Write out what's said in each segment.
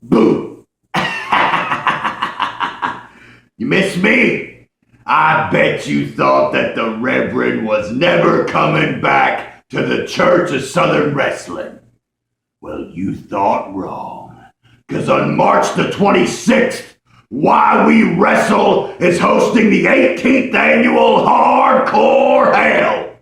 Boo! You miss me? I bet you thought that the Reverend was never coming back to the Church of Southern Wrestling. Well, you thought wrong. Because on March the 26th, Why We Wrestle is hosting the 18th annual Hardcore Hell.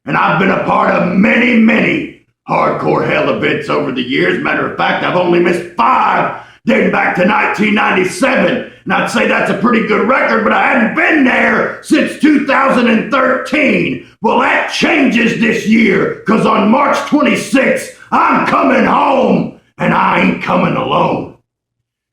And I've been a part of many Hardcore Hell events over the years. Matter of fact, I've only missed 5 dating back to 1997. And I'd say that's a pretty good record, but I hadn't been there since 2013. Well, that changes this year, because on March 26th, I'm coming home, and I ain't coming alone.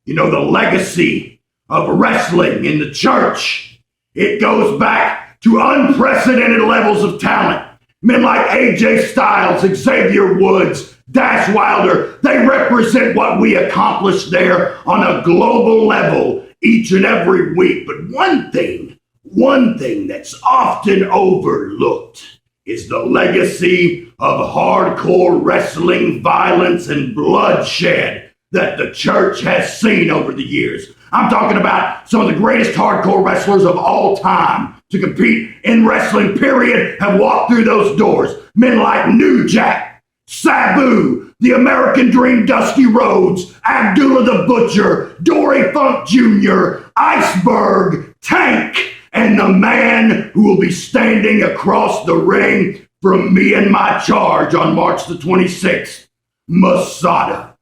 You know, the legacy of wrestling in the church, it goes back to unprecedented levels of talent. Men like AJ Styles, Xavier Woods, Dash Wilder, they represent what we accomplished there on a global level each and every week. But one thing that's often overlooked is the legacy of hardcore wrestling violence and bloodshed that the church has seen over the years. I'm talking about some of the greatest hardcore wrestlers of all time to compete in wrestling, period, have walked through those doors. Men like New Jack, Sabu, the American Dream Dusty Rhodes, Abdullah the Butcher, Dory Funk Jr., Iceberg, Tank, and the man who will be standing across the ring from me and my charge on March the 26th, Masada.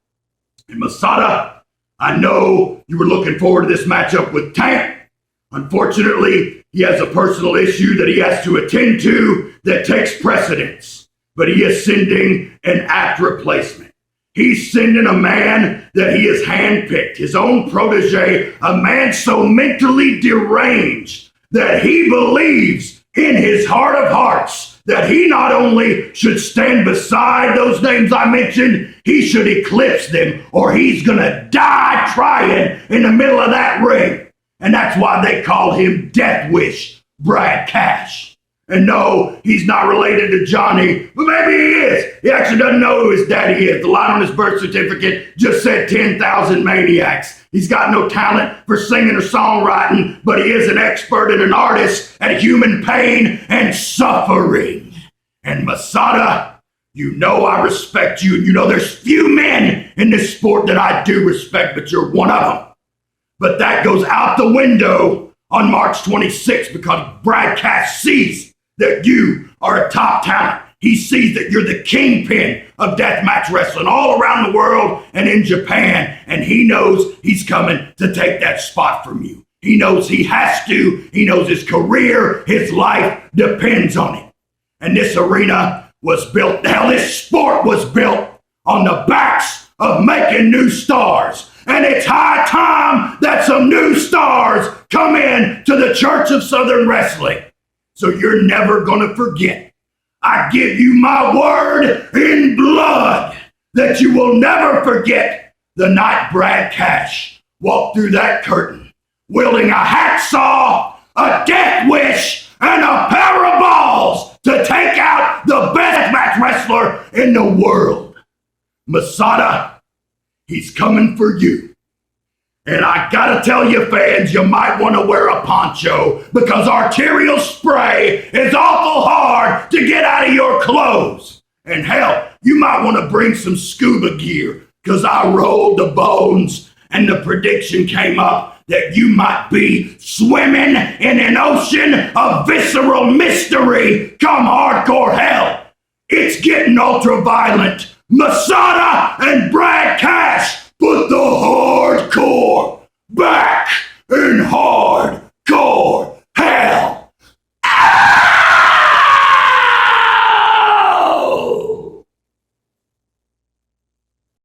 And Masada, I know you were looking forward to this matchup with Tank. Unfortunately, he has a personal issue that he has to attend to that takes precedence. But he is sending an apt replacement. He's sending a man that he has handpicked, his own protege, a man so mentally deranged that he believes in his heart of hearts that he not only should stand beside those names I mentioned, he should eclipse them, or he's gonna die trying in the middle of that ring. And that's why they call him Death Wish Brad Cash. And no, he's not related to Johnny, but maybe he is. He actually doesn't know who his daddy is. The line on his birth certificate just said 10,000 Maniacs. He's got no talent for singing or songwriting, but he is an expert and an artist at human pain and suffering. And Masada, you know I respect you, and you know there's few men in this sport that I do respect, but you're one of them. But that goes out the window on March 26th because Brad Cash sees that you are a top talent. He sees that you're the kingpin of deathmatch wrestling all around the world and in Japan. And he knows he's coming to take that spot from you. He knows he has to. He knows his career, his life depends on it. And this arena was built, hell, this sport was built on the backs of making new stars. And it's high time that some new stars come in to the Church of Southern Wrestling. So you're never gonna forget. I give you my word in blood that you will never forget the night Brad Cash walked through that curtain, wielding a hacksaw, a death wish, and a pair of balls to take out the best match wrestler in the world. Masada, he's coming for you. And I gotta tell you, fans, you might want to wear a poncho because arterial spray is awful hard to get out of your clothes. And hell, you might want to bring some scuba gear because I rolled the bones and the prediction came up that you might be swimming in an ocean of visceral mystery come hardcore hell. It's getting ultra violent. Masada and